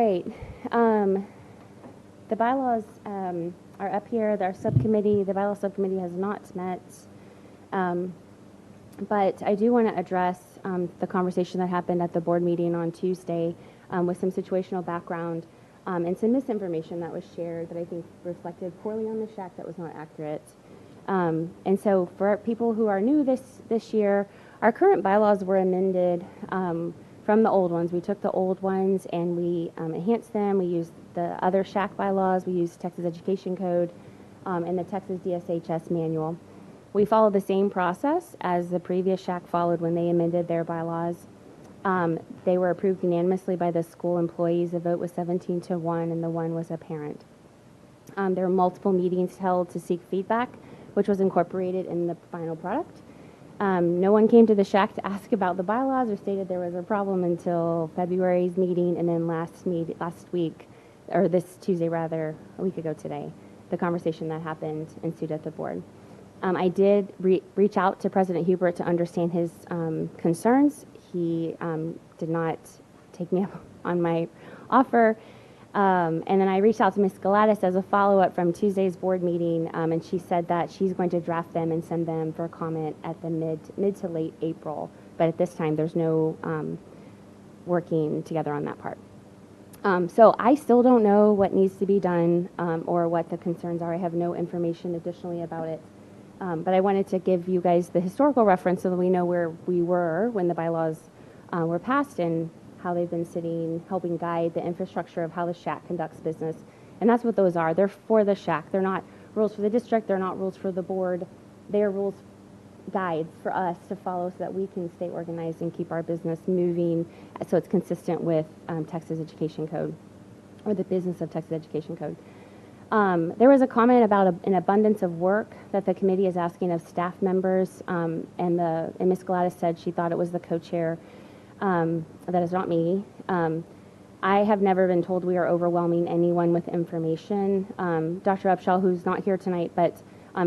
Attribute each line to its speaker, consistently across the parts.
Speaker 1: right. The bylaws are up here. Our subcommittee, the bylaw subcommittee has not met. But I do want to address the conversation that happened at the board meeting on Tuesday with some situational background and some misinformation that was shared that I think reflected poorly on the SHAC that was not accurate. And so for people who are new this year, our current bylaws were amended from the old ones. We took the old ones and we enhanced them. We used the other SHAC bylaws. We used Texas Education Code and the Texas DSHS manual. We follow the same process as the previous SHAC followed when they amended their bylaws. They were approved unanimously by the school employees. The vote was 17-1, and the one was a parent. There were multiple meetings held to seek feedback, which was incorporated in the final product. No one came to the SHAC to ask about the bylaws or stated there was a problem until February's meeting, and then last week, or this Tuesday rather, a week ago today, the conversation that happened ensued at the board. I did reach out to President Hubert to understand his concerns. He did not take me up on my offer. And then I reached out to Ms. Gladys as a follow-up from Tuesday's board meeting, and she said that she's going to draft them and send them for comment at the mid to late April. But at this time, there's no working together on that part. So I still don't know what needs to be done or what the concerns are. I have no information additionally about it. But I wanted to give you guys the historical reference so that we know where we were when the bylaws were passed and how they've been sitting, helping guide the infrastructure of how the SHAC conducts business. And that's what those are. They're for the SHAC. They're not rules for the district. They're not rules for the board. They're rules guides for us to follow so that we can stay organized and keep our business moving so it's consistent with Texas Education Code or the business of Texas Education Code. There was a comment about an abundance of work that the committee is asking of staff members, and Ms. Gladys said she thought it was the co-chair. That is not me. I have never been told we are overwhelming anyone with information. Dr. Upshaw, who's not here tonight, but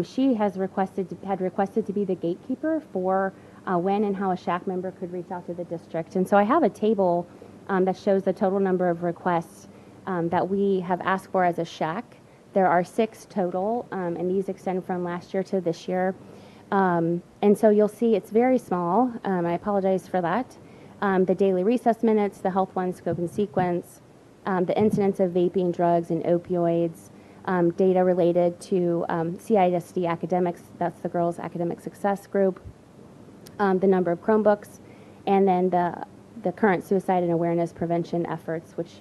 Speaker 1: she had requested to be the gatekeeper for when and how a SHAC member could reach out to the district. And so I have a table that shows the total number of requests that we have asked for as a SHAC. There are 6 total, and these extend from last year to this year. And so you'll see it's very small. I apologize for that. The daily recess minutes, the health one scope and sequence, the incidence of vaping, drugs, and opioids, data related to CISD academics, that's the Girls Academic Success Group, the number of Chromebooks, and then the current suicide and awareness prevention efforts, which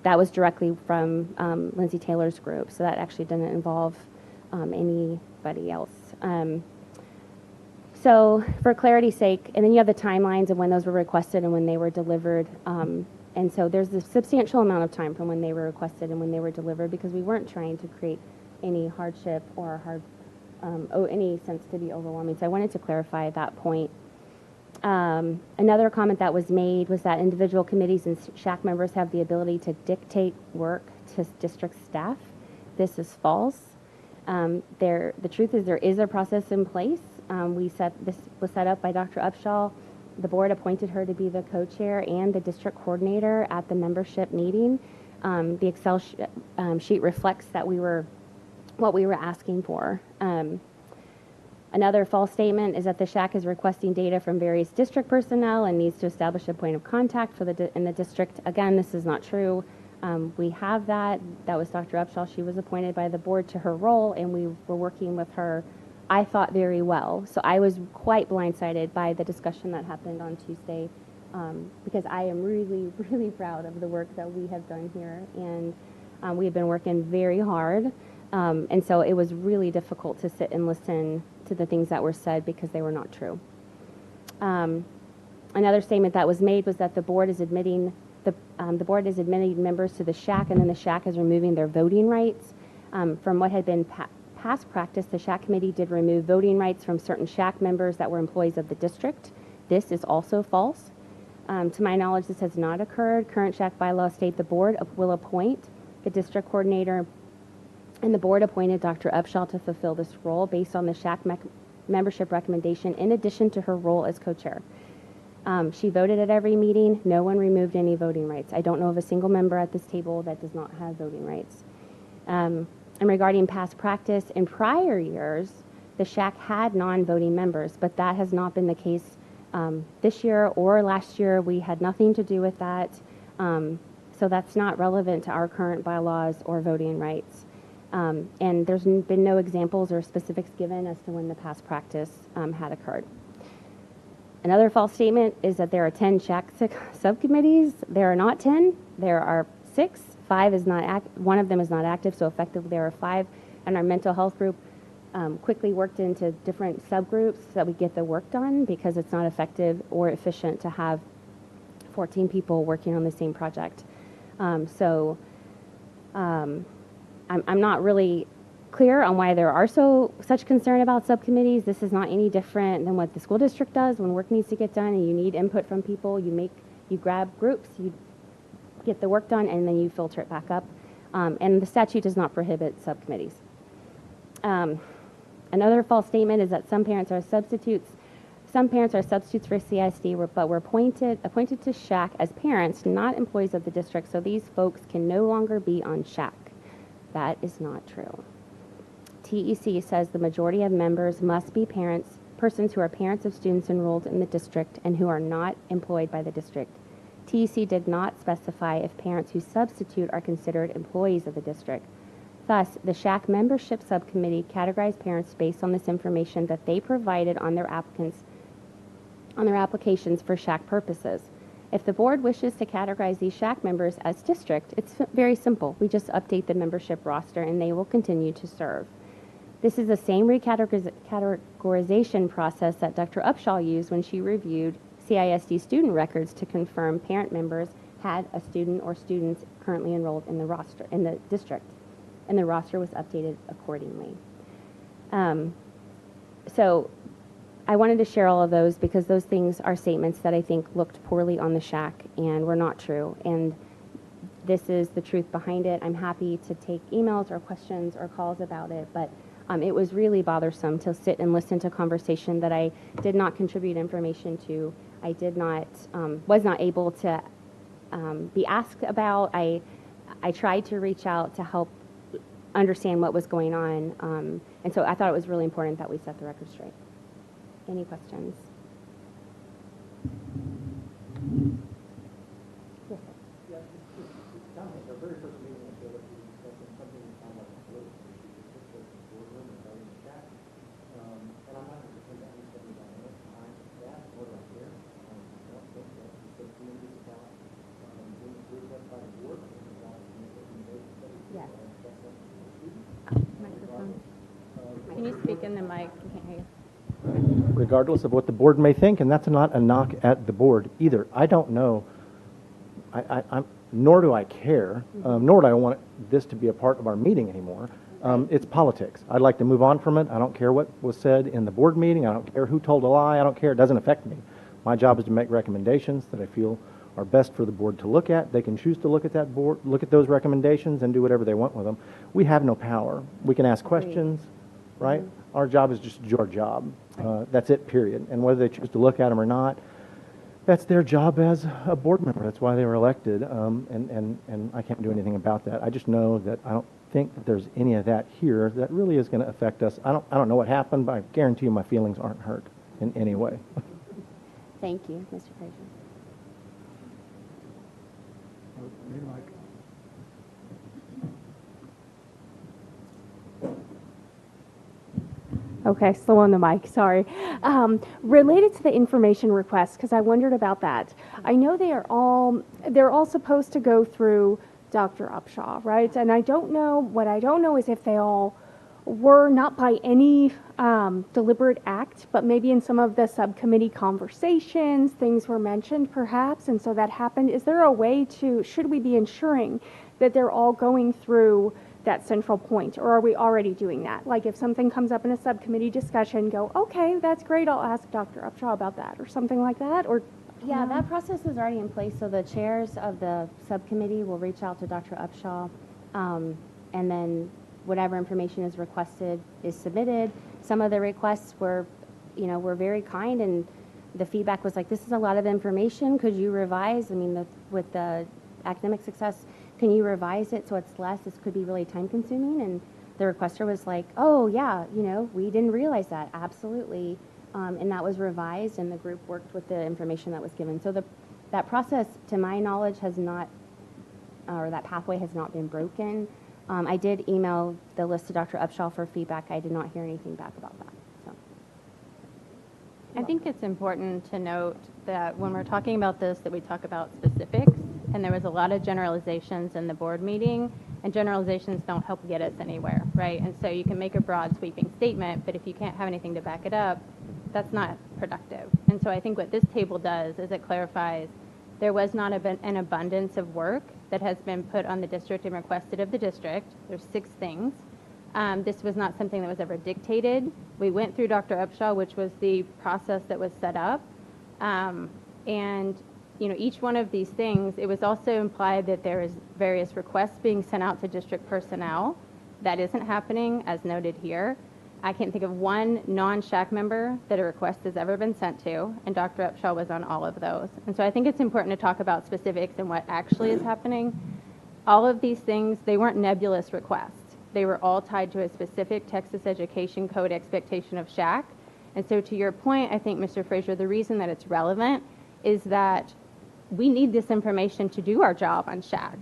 Speaker 1: that was directly from Lindsay Taylor's group, so that actually didn't involve anybody else. So for clarity's sake, and then you have the timelines of when those were requested and when they were delivered. And so there's a substantial amount of time from when they were requested and when they were delivered because we weren't trying to create any hardship or any sense to be overwhelming. So I wanted to clarify that point. Another comment that was made was that individual committees and SHAC members have the ability to dictate work to district staff. This is false. The truth is there is a process in place. This was set up by Dr. Upshaw. The board appointed her to be the co-chair and the district coordinator at the membership meeting. The Excel sheet reflects that what we were asking for. Another false statement is that the SHAC is requesting data from various district personnel and needs to establish a point of contact in the district. Again, this is not true. We have that. That was Dr. Upshaw. She was appointed by the board to her role, and we were working with her, I thought, very well. So I was quite blindsided by the discussion that happened on Tuesday because I am really, really proud of the work that we have done here, and we have been working very hard. And so it was really difficult to sit and listen to the things that were said because they were not true. Another statement that was made was that the board is admitting members to the SHAC, and then the SHAC is removing their voting rights. From what had been past practice, the SHAC committee did remove voting rights from certain SHAC members that were employees of the district. This is also false. To my knowledge, this has not occurred. Current SHAC bylaws state the board will appoint the district coordinator, and the board appointed Dr. Upshaw to fulfill this role based on the SHAC membership recommendation in addition to her role as co-chair. She voted at every meeting. No one removed any voting rights. I don't know of a single member at this table that does not have voting rights. And regarding past practice, in prior years, the SHAC had non-voting members, but that has not been the case this year or last year. We had nothing to do with that. So that's not relevant to our current bylaws or voting rights. And there's been no examples or specifics given as to when the past practice had occurred. Another false statement is that there are 10 SHAC subcommittees. There are not 10. There are 6. 5 is not one of them is not active, so effectively there are 5. And our mental health group quickly worked into different subgroups so that we get the work done, because it's not effective or efficient to have 14 people working on the same project. I'm not really clear on why there are such concern about subcommittees. This is not any different than what the school district does when work needs to get done and you need input from people. You grab groups, you get the work done, and then you filter it back up. And the statute does not prohibit subcommittees. Another false statement is that some parents are substitutes. Some parents are substitutes for CISD, but were appointed to SHAC as parents, not employees of the district, so these folks can no longer be on SHAC. That is not true. TEC says the majority of members must be persons who are parents of students enrolled in the district and who are not employed by the district. TEC did not specify if parents who substitute are considered employees of the district. Thus, the SHAC membership subcommittee categorized parents based on this information that they provided on their applications for SHAC purposes. If the board wishes to categorize these SHAC members as district, it's very simple. We just update the membership roster and they will continue to serve. This is the same recategorization process that Dr. Upshaw used when she reviewed CISD student records to confirm parent members had a student or students currently enrolled in the district, and the roster was updated accordingly. So I wanted to share all of those because those things are statements that I think looked poorly on the SHAC and were not true. And this is the truth behind it. I'm happy to take emails or questions or calls about it, but it was really bothersome to sit and listen to a conversation that I did not contribute information to. I was not able to be asked about. I tried to reach out to help understand what was going on, and so I thought it was really important that we set the record straight. Any questions? Yes, sir.
Speaker 2: Yeah, it sounds like our very first meeting, I feel like we discussed something that sounded like a political issue. Just the boardroom and going to chat. And I'm not going to pretend to understand the dynamics behind that, or right there. That's the community about being approved by the board.
Speaker 1: Yes. Microphone. Can you speak in the mic? I can't hear you.
Speaker 2: Regardless of what the board may think, and that's not a knock at the board either. I don't know, nor do I care, nor do I want this to be a part of our meeting anymore. It's politics. I'd like to move on from it. I don't care what was said in the board meeting. I don't care who told a lie. I don't care. It doesn't affect me. My job is to make recommendations that I feel are best for the board to look at. They can choose to look at those recommendations and do whatever they want with them. We have no power. We can ask questions, right? Our job is just to do our job. That's it, period. And whether they choose to look at them or not, that's their job as a board member. That's why they were elected, and I can't do anything about that. I just know that I don't think that there's any of that here that really is going to affect us. I don't know what happened, but I guarantee you my feelings aren't hurt in any way.
Speaker 1: Thank you, Mr. Frazier.
Speaker 3: Okay, slow on the mic, sorry. Related to the information request, because I wondered about that. I know they're all supposed to go through Dr. Upshaw, right? And what I don't know is if they all were, not by any deliberate act, but maybe in some of the subcommittee conversations, things were mentioned perhaps, and so that happened. Is there a way should we be ensuring that they're all going through that central point, or are we already doing that? Like if something comes up in a subcommittee discussion, go, okay, that's great, I'll ask Dr. Upshaw about that, or something like that, or?
Speaker 1: Yeah, that process is already in place, so the chairs of the subcommittee will reach out to Dr. Upshaw, and then whatever information is requested is submitted. Some of the requests were very kind and the feedback was like, this is a lot of information. Could you revise? I mean, with the academic success, can you revise it so it's less? This could be really time consuming. And the requester was like, oh yeah, we didn't realize that. Absolutely. And that was revised, and the group worked with the information that was given. So that process, to my knowledge, has not, or that pathway has not been broken. I did email the list to Dr. Upshaw for feedback. I did not hear anything back about that. So.
Speaker 4: I think it's important to note that when we're talking about this, that we talk about specifics, and there was a lot of generalizations in the board meeting, and generalizations don't help get us anywhere, right? And so you can make a broad sweeping statement, but if you can't have anything to back it up, that's not productive. And so I think what this table does is it clarifies there was not an abundance of work that has been put on the district and requested of the district. There's 6 things. This was not something that was ever dictated. We went through Dr. Upshaw, which was the process that was set up. And each one of these things, it was also implied that there is various requests being sent out to district personnel. That isn't happening, as noted here. I can't think of one non-SHAC member that a request has ever been sent to, and Dr. Upshaw was on all of those. And so I think it's important to talk about specifics and what actually is happening. All of these things, they weren't nebulous requests. They were all tied to a specific Texas Education Code expectation of SHAC. And so to your point, I think, Mr. Frazier, the reason that it's relevant is that we need this information to do our job on SHAC.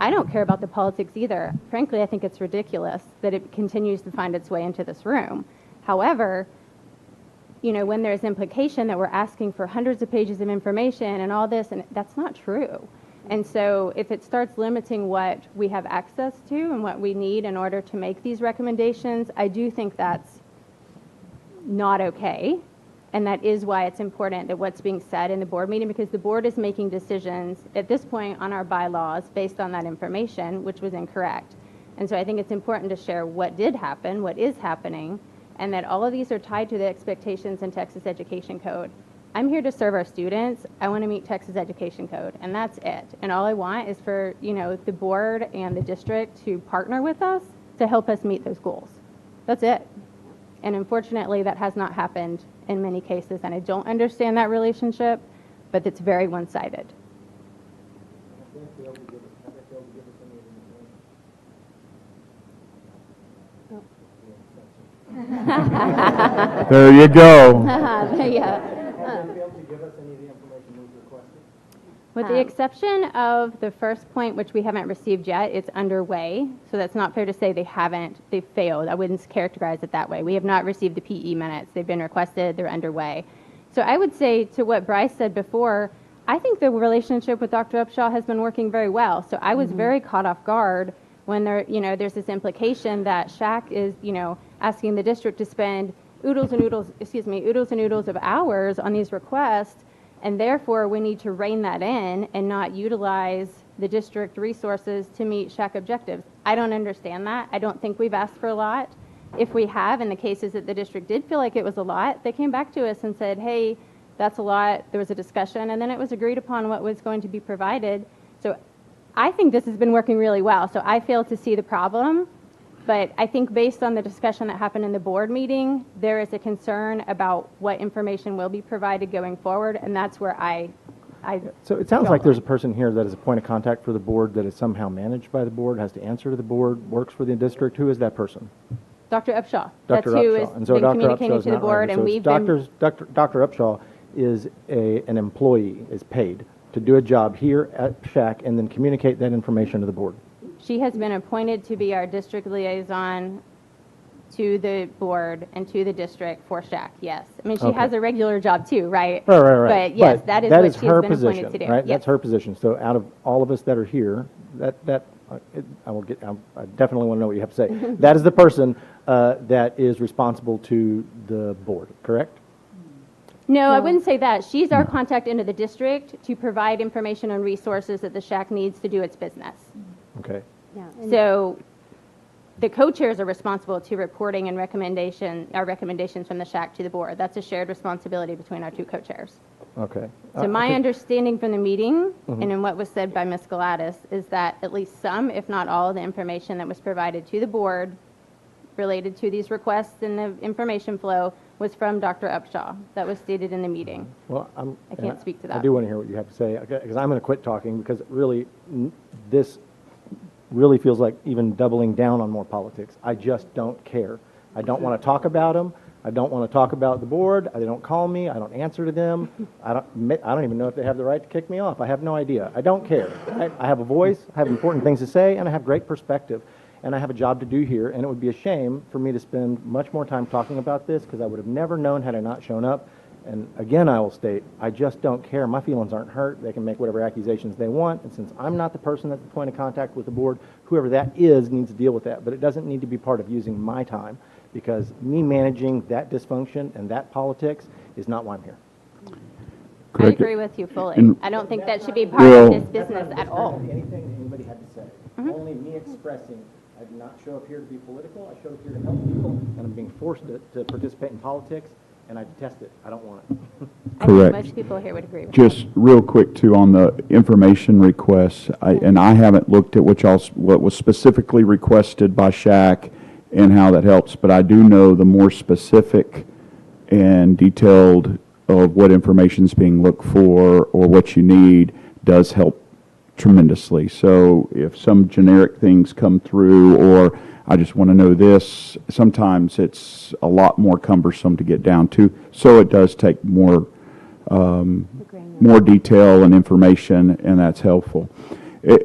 Speaker 4: I don't care about the politics either. Frankly, I think it's ridiculous that it continues to find its way into this room. However, when there's implication that we're asking for hundreds of pages of information and all this, and that's not true. And so if it starts limiting what we have access to and what we need in order to make these recommendations, I do think that's not okay. And that is why it's important that what's being said in the board meeting, because the board is making decisions at this point on our bylaws based on that information, which was incorrect. And so I think it's important to share what did happen, what is happening, and that all of these are tied to the expectations in Texas Education Code. I'm here to serve our students. I want to meet Texas Education Code, and that's it. And all I want is for, the board and the district to partner with us to help us meet those goals. That's it. And unfortunately, that has not happened in many cases, and I don't understand that relationship, but it's very one-sided.
Speaker 5: There you go.
Speaker 1: Yeah.
Speaker 4: With the exception of the first point, which we haven't received yet, it's underway. So that's not fair to say they've failed. I wouldn't characterize it that way. We have not received the PE minutes. They've been requested, they're underway. So I would say to what Bryce said before, I think the relationship with Dr. Upshaw has been working very well. So I was very caught off guard when there's this implication that SHAC is, asking the district to spend oodles and oodles of hours on these requests. And therefore, we need to rein that in and not utilize the district resources to meet SHAC objectives. I don't understand that. I don't think we've asked for a lot. If we have, in the cases that the district did feel like it was a lot, they came back to us and said, hey, that's a lot. There was a discussion, and then it was agreed upon what was going to be provided. So I think this has been working really well. So I fail to see the problem. But I think based on the discussion that happened in the board meeting, there is a concern about what information will be provided going forward, and that's where I
Speaker 2: So it sounds like there's a person here that is a point of contact for the board that is somehow managed by the board, has to answer to the board, works for the district. Who is that person?
Speaker 4: Dr. Upshaw.
Speaker 2: Dr.
Speaker 4: That's who
Speaker 2: Upshaw.
Speaker 4: has
Speaker 2: And so
Speaker 4: been
Speaker 2: Dr.
Speaker 4: communicating
Speaker 2: Upshaw is
Speaker 4: to the
Speaker 2: not
Speaker 4: board,
Speaker 2: right.
Speaker 4: and
Speaker 2: So
Speaker 4: we've
Speaker 2: Dr. Upshaw is an employee, is paid to do a job here at SHAC and then communicate that information to the board.
Speaker 4: She has been appointed to be our district liaison to the board and to the district for SHAC, yes. I mean, she
Speaker 2: Okay.
Speaker 4: has a regular job too, right?
Speaker 2: Right.
Speaker 4: But yes, that is what she's
Speaker 2: her
Speaker 4: been
Speaker 2: position,
Speaker 4: appointed to do.
Speaker 2: right?
Speaker 4: Yes.
Speaker 2: That's her position. So out of all of us that are here, I definitely want to know what you have to say. That is the person that is responsible to the board, correct?
Speaker 4: No, I wouldn't say that. She's our contact into the district to provide information and resources that the SHAC needs to do its business.
Speaker 2: Okay.
Speaker 1: Yeah.
Speaker 4: So the co-chairs are responsible to reporting and our recommendations from the SHAC to the board. That's a shared responsibility between our two co-chairs.
Speaker 2: Okay.
Speaker 4: So my
Speaker 2: okay.
Speaker 4: understanding from the meeting and in what was said by Ms. Gladys is that at least some, if not all, of the information that was provided to the board related to these requests and the information flow was from Dr. Upshaw. That was stated in the meeting.
Speaker 2: Well,
Speaker 4: I can't speak to that.
Speaker 2: I do want to hear what you have to say, because I'm going to quit talking, because really, this really feels like even doubling down on more politics. I just don't care. I don't want to talk about them. I don't want to talk about the board. They don't call me. I don't answer to them. I don't even know if they have the right to kick me off. I have no idea. I don't care. I have a voice. I have important things to say, and I have great perspective. And I have a job to do here, and it would be a shame for me to spend much more time talking about this, because I would have never known had I not shown up. And again, I will state, I just don't care. My feelings aren't hurt. They can make whatever accusations they want, and since I'm not the person that's the point of contact with the board, whoever that is needs to deal with that. But it doesn't need to be part of using my time, because me managing that dysfunction and that politics is not why I'm here.
Speaker 4: I agree with you fully.
Speaker 5: And-
Speaker 4: I don't think that should be part of this business at all.
Speaker 2: Anything that anybody had to say. Only me expressing. I did not show up here to be political. I showed up here to help people, and I'm being forced to participate in politics, and I detest it. I don't want it.
Speaker 4: I think
Speaker 5: Correct.
Speaker 4: most people here would agree with
Speaker 5: Just real quick too on the information requests, and I haven't looked at what was specifically requested by SHAC and how that helps, but I do know the more specific and detailed of what information is being looked for or what you need does help tremendously. So if some generic things come through, or I just want to know this, sometimes it's a lot more cumbersome to get down to. So it does take more detail and information, and that's helpful.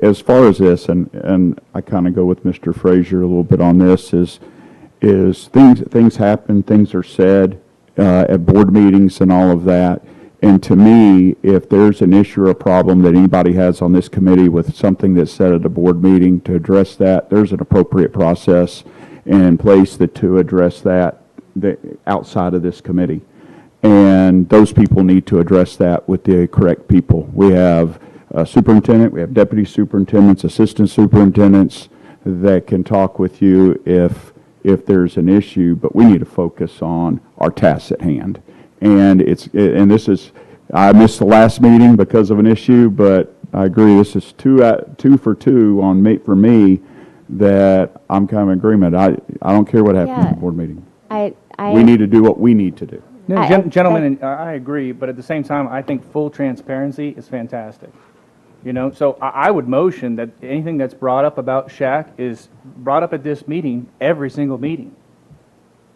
Speaker 5: As far as this, and I kind of go with Mr. Frazier a little bit on this, is things happen, things are said at board meetings and all of that. And to me, if there's an issue or a problem that anybody has on this committee with something that's said at a board meeting, to address that, there's an appropriate process in place to address that outside of this committee. And those people need to address that with the correct people. We have a superintendent, we have deputy superintendents, assistant superintendents that can talk with you if there's an issue, but we need to focus on our tasks at hand. And this is, I missed the last meeting because of an issue, but I agree, this is two for two for me, that I'm kind of in agreement. I don't care what happens at the board meeting. We need to do what we need to do.
Speaker 6: No, gentlemen, I agree, but at the same time, I think full transparency is fantastic. You know, so I would motion that anything that's brought up about SHAC is brought up at this meeting, every single meeting.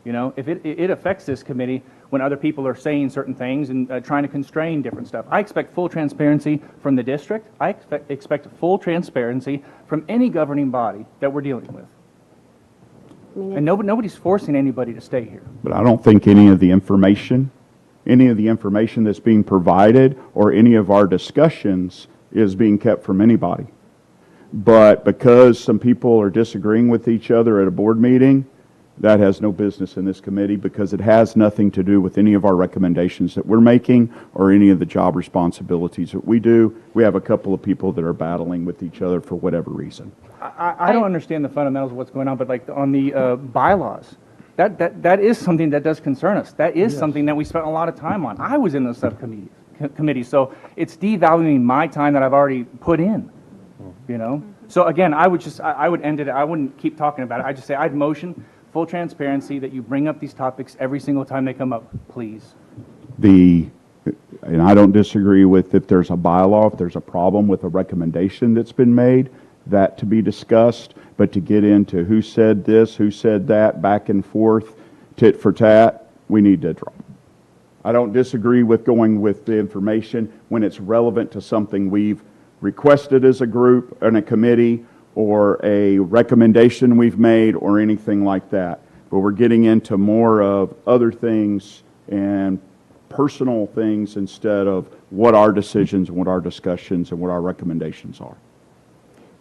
Speaker 6: You know, if it affects this committee when other people are saying certain things and trying to constrain different stuff. I expect full transparency from the district. I expect full transparency from any governing body that we're dealing with. And nobody's forcing anybody to stay here.
Speaker 5: But I don't think any of the information that's being provided or any of our discussions is being kept from anybody. But because some people are disagreeing with each other at a board meeting, that has no business in this committee, because it has nothing to do with any of our recommendations that we're making or any of the job responsibilities that we do. We have a couple of people that are battling with each other for whatever reason.
Speaker 6: I don't understand the fundamentals of what's going on, but like on the bylaws, that is something that does concern us. That is something that we spent a lot of time on. I was in those subcommittees, so it's devaluing my time that I've already put in, you know? So again, I would end it, I wouldn't keep talking about it. I'd just say I'd motion full transparency that you bring up these topics every single time they come up, please.
Speaker 5: And I don't disagree with if there's a bylaw, if there's a problem with a recommendation that's been made, that to be discussed, but to get into who said this, who said that, back and forth, tit for tat, we need to drop. I don't disagree with going with the information when it's relevant to something we've requested as a group and a committee, or a recommendation we've made, or anything like that. But we're getting into more of other things and personal things instead of what our decisions and what our discussions and what our recommendations are.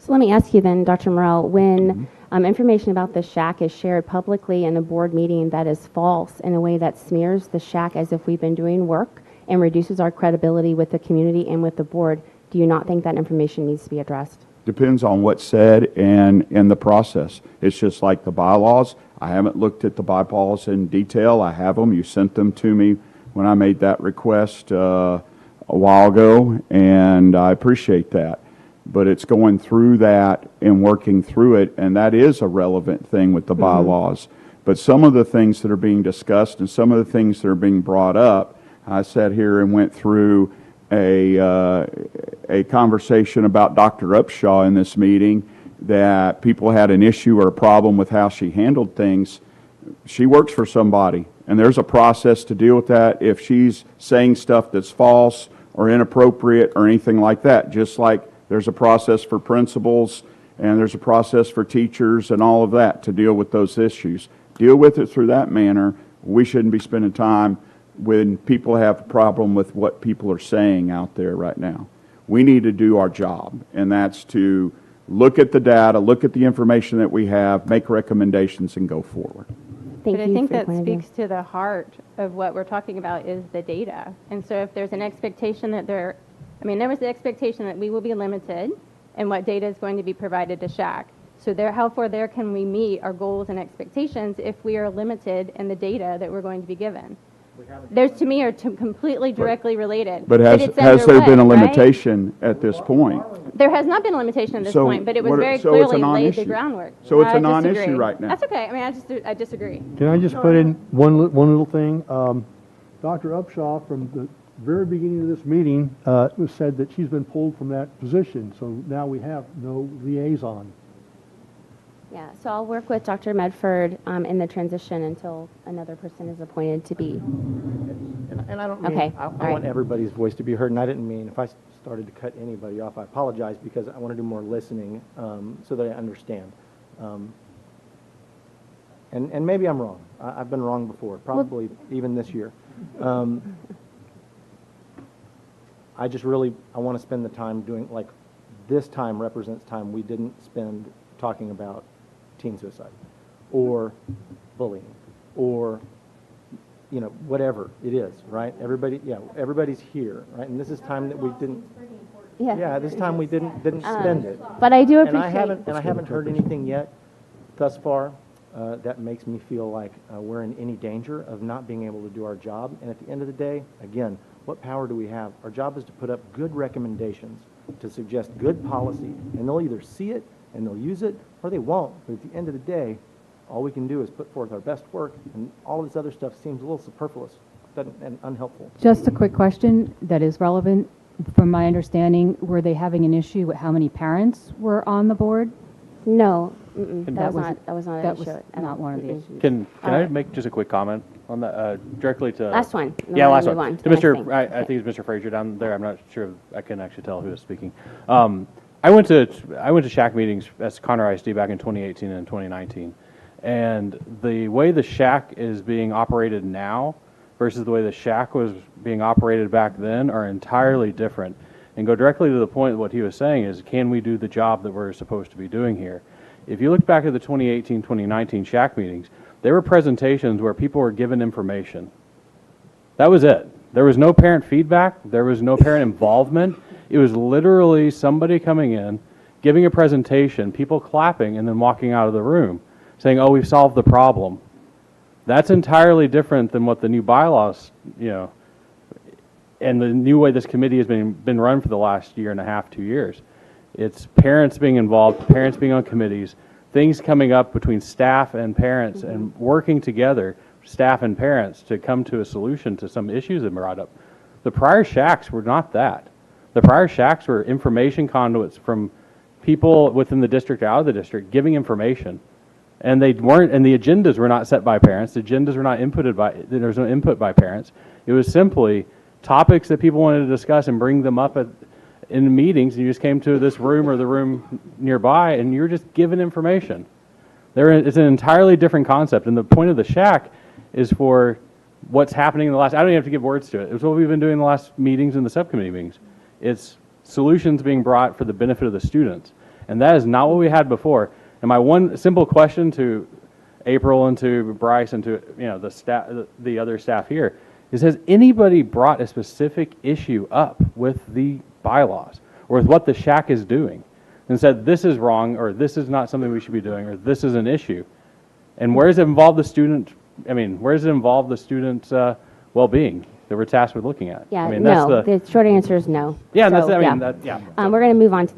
Speaker 1: So let me ask you then, Dr. Morrell, when information about the SHAC is shared publicly in a board meeting that is false in a way that smears the SHAC as if we've been doing work and reduces our credibility with the community and with the board, do you not think that information needs to be addressed?
Speaker 5: Depends on what's said and the process. It's just like the bylaws. I haven't looked at the bylaws in detail. I have them. You sent them to me when I made that request a while ago, and I appreciate that. But it's going through that and working through it, and that is a relevant thing with the bylaws. But some of the things that are being discussed and some of the things that are being brought up, I sat here and went through a conversation about Dr. Upshaw in this meeting, that people had an issue or a problem with how she handled things. She works for somebody, and there's a process to deal with that if she's saying stuff that's false or inappropriate or anything like that, just like there's a process for principals and there's a process for teachers and all of that to deal with those issues. Deal with it through that manner. We shouldn't be spending time when people have a problem with what people are saying out there right now. We need to do our job, and that's to look at the data, look at the information that we have, make recommendations, and go forward.
Speaker 1: Thank
Speaker 4: But I
Speaker 1: you
Speaker 4: think
Speaker 1: for your
Speaker 4: that
Speaker 1: point of view.
Speaker 4: speaks to the heart of what we're talking about is the data. And so if there's an expectation that there was the expectation that we will be limited in what data is going to be provided to SHAC. So how far there can we meet our goals and expectations if we are limited in the data that we're going to be given? Those to me are completely directly related.
Speaker 5: But has there been a limitation at this point?
Speaker 4: There has not been a limitation at this
Speaker 5: So
Speaker 4: point, but it was
Speaker 5: what-
Speaker 4: very
Speaker 5: so it's a
Speaker 4: clearly laid the
Speaker 5: non-issue.
Speaker 4: groundwork.
Speaker 5: So it's a
Speaker 4: I
Speaker 5: non-issue
Speaker 4: disagree.
Speaker 5: right now.
Speaker 4: That's okay. I disagree.
Speaker 7: Can I just put in one little thing? Dr. Upshaw, from the very beginning of this meeting, said that she's been pulled from that position, so now we have no liaison.
Speaker 1: Yeah, so I'll work with Dr. Medford in the transition until another person is appointed to be.
Speaker 2: And I don't mean,
Speaker 1: Okay,
Speaker 2: I
Speaker 1: all
Speaker 2: want
Speaker 1: right.
Speaker 2: everybody's voice to be heard, and I didn't mean, if I started to cut anybody off, I apologize, because I want to do more listening so that I understand. And maybe I'm wrong. I've been wrong before, probably even this year. I just really, I want to spend the time doing, like, this time represents time we didn't spend talking about teen suicide, or bullying, or, you know, whatever it is, right? Everybody's here, right? And this is time that we didn't, this time we didn't spend it.
Speaker 1: But I do
Speaker 2: And
Speaker 1: appreciate.
Speaker 2: I haven't heard anything yet thus far that makes me feel like we're in any danger of not being able to do our job. And at the end of the day, again, what power do we have? Our job is to put up good recommendations, to suggest good policy, and they'll either see it and they'll use it, or they won't. But at the end of the day, all we can do is put forth our best work, and all of this other stuff seems a little superfluous and unhelpful.
Speaker 8: Just a quick question that is relevant. From my understanding, were they having an issue with how many parents were on the board?
Speaker 1: No,
Speaker 8: That was
Speaker 1: that was not
Speaker 8: That
Speaker 1: an
Speaker 8: was
Speaker 1: issue. at
Speaker 8: not
Speaker 1: all.
Speaker 8: one of the issues.
Speaker 9: Can I make just a quick comment on that, directly to?
Speaker 1: Last one. and then
Speaker 9: Yeah,
Speaker 1: we'll
Speaker 9: last
Speaker 1: move
Speaker 9: one.
Speaker 1: on to
Speaker 9: To
Speaker 1: the next
Speaker 9: Mr.,
Speaker 1: thing.
Speaker 9: I think it's Mr. Frazier down there. I'm not sure if I can actually tell who is speaking. I went to SHAC meetings as Conroe ISD back in 2018 and 2019. And the way the SHAC is being operated now versus the way the SHAC was being operated back then are entirely different. And go directly to the point of what he was saying is, can we do the job that we're supposed to be doing here? If you look back at the 2018, 2019 SHAC meetings, there were presentations where people were given information. That was it. There was no parent feedback. There was no parent involvement. It was literally somebody coming in, giving a presentation, people clapping, and then walking out of the room, saying, oh, we've solved the problem. That's entirely different than what the new bylaws, and the new way this committee has been run for the last year and a half, 2 years. It's parents being involved, parents being on committees, things coming up between staff and parents, and working together, staff and parents, to come to a solution to some issues that were brought up. The prior SHACs were not that. The prior SHACs were information conduits from people within the district, out of the district, giving information. And they weren't, and the agendas were not set by parents. The agendas were not inputted by, there was no input by parents. It was simply topics that people wanted to discuss and bring them up in meetings, and you just came to this room or the room nearby, and you were just given information. It's an entirely different concept, and the point of the SHAC is for what's happening in the last, I don't even have to give words to it. It's what we've been doing in the last meetings and the subcommittee meetings. It's solutions being brought for the benefit of the students. And that is not what we had before. And my one simple question to April and to Bryce and to the staff, the other staff here, is has anybody brought a specific issue up with the bylaws or with what the SHAC is doing and said this is wrong, or this is not something we should be doing, or this is an issue? And where does it involve the student? Where does it involve the student's well-being that we're tasked with looking at?
Speaker 1: Yeah,
Speaker 9: that's
Speaker 1: no, the short answer is no.
Speaker 9: yeah,
Speaker 1: So,
Speaker 9: that's,
Speaker 1: yeah.
Speaker 9: that, yeah.
Speaker 1: We're going to move on to the